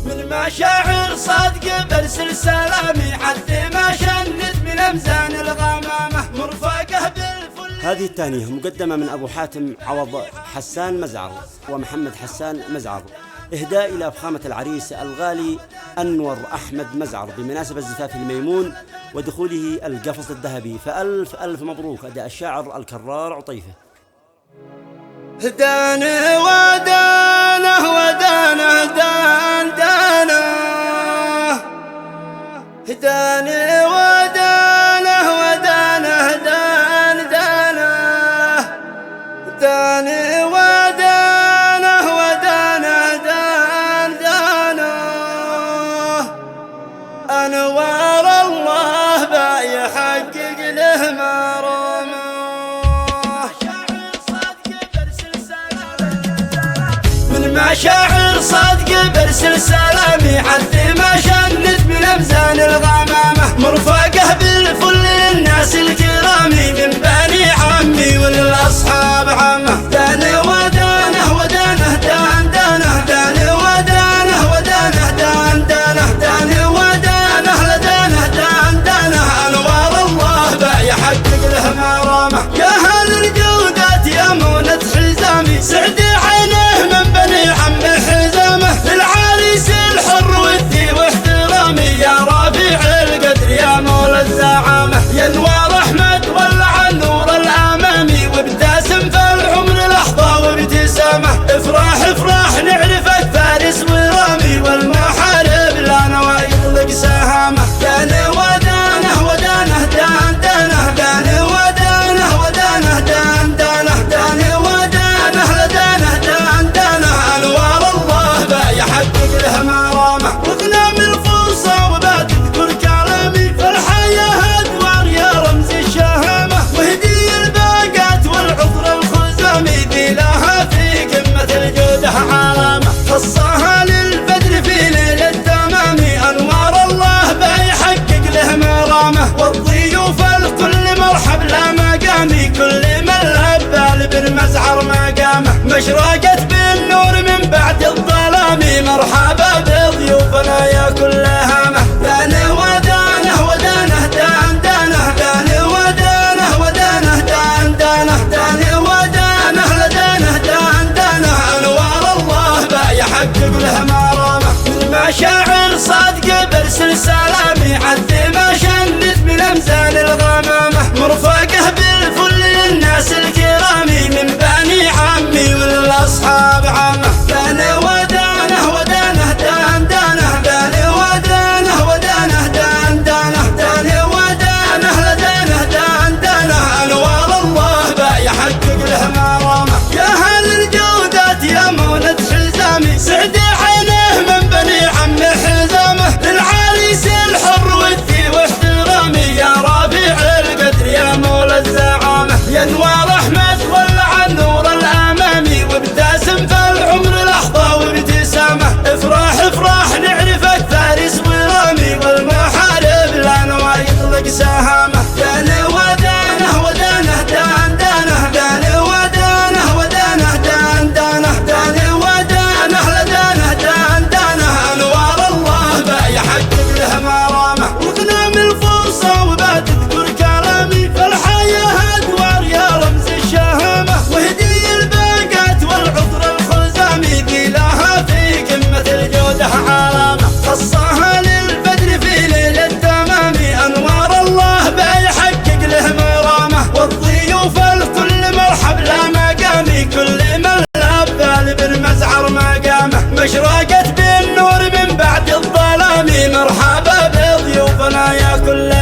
من مشاعر صدق برسل سلامي حتى ما شنت من أمزان الغمامة مرفقة بالفل. هذه التهنئة مقدمة من أبو حاتم عوض حسان مزعر ومحمد حسان مزعر، إهداء إلى فخامة العريس الغالي أنور أحمد مزعر بمناسبة زفاف الميمون ودخوله القفص الذهبي، فألف ألف مبروك. أداء الشاعر الكرار عطيفة. هدانه ودانه ودانه دان دانه، هدانه ودانه ودانه دان دانه، هدانه ودانه ودانه دان دانه. أنوار الله بيحقق له مرامه، مشاعر صدق برسل سلامي حتى ما شنت من أمزان الغمامة مرفقة بالفل للناس الكرامي من بني عمي وللأصحاب عمه. دانه ودانه ودانه دان دانه، دانه ودانه ودانه دان دانه، دانه ودانه لدانه دان دانه. أنوار الله بيحقق له مرامه. يا أهل الجودات يا مونة حزامي سعد عينه من بني عمه حزامه، للعريس الحر ودي واحترامي يا رافع القدر يا مولى الزعامه. يا انوار احمد ولع النور الامامي وابتسم في العمر لحظه وابتسامه. افرح افرح نعرفك فارس ورامي والمحارب لا نوى يطلق سهامه. دانه ودانه ودانه دان دانه، دانه ودانه ودانه دان دانه، دانه ودانه لدانه دان دانه. أنوار الله بيحقق له مرامه. واغنى من الفرصة وبعد تذكر كلامي فالحياة أدوار يا رمز الشهامة، وهدي الباقات والعطر الخزامي ذي لها في قمة الجودة علامة. خصها للبدر في ليل التمام. أنوار الله بيحقق له مرامه. والضيوف الكل مرحب لا مقامي كل من لبى لبن مزعر مقامه. مشرقة بالنور من بعد الظلام مرحبا بضيوفنا يا كل هامه. دانه ودانه ودانه دان دانه، دانه ودانه ودانه دان دانه، دانه ودانه لدانه دان دانه. أنوار الله بيحقق له مرامه. من مشاعر صدق برسل سلامي حتى ما شنت من أمزان الغمامة مرفقة بالفل للناس الكرامي من بني عمي وللأصحاب عمه. دانه ودانه ودانه دان دانه، دانه ودانه ودانه دان دانه، دانه ودانه لدانه دان دانه. أنوار الله بيحقق له مرامه. يا أهل الجودات يا مونة حزامي سعد عينه من بني عمه حزامه، للعريس الحر ودي واحترامي يا رافع القدر يا مولى الزعامه. يا انوار احمد ولع النور الامامي وابتسم في العمر لحظه وابتسامه. افرح افرح نعرفك فارس ورامي والمحارب لا نوى يطلق سهامه. دانه ودانه ودانه دان دانه، دانه ودانه ودانه دان دانه، دانه ودانه لدانه دان دانه. انوار الله بيحقق له مرامه. واغنى من الفرصه وبعد تذكر كلامي فالحياه ادوار يا رمز الشهامه، وهدي الباقات والعطر الخزامي ذي لها في قمه الجوده علامه. خصها للبدر في ليل التمام. انوار الله بيحقق له مرامه. والضيوف الكل مرحب لا مقامي كل من لبى لبن مزعر مقامه. مشرقة بالنور من بعد الظلام مرحبا بضيوفنا يا كل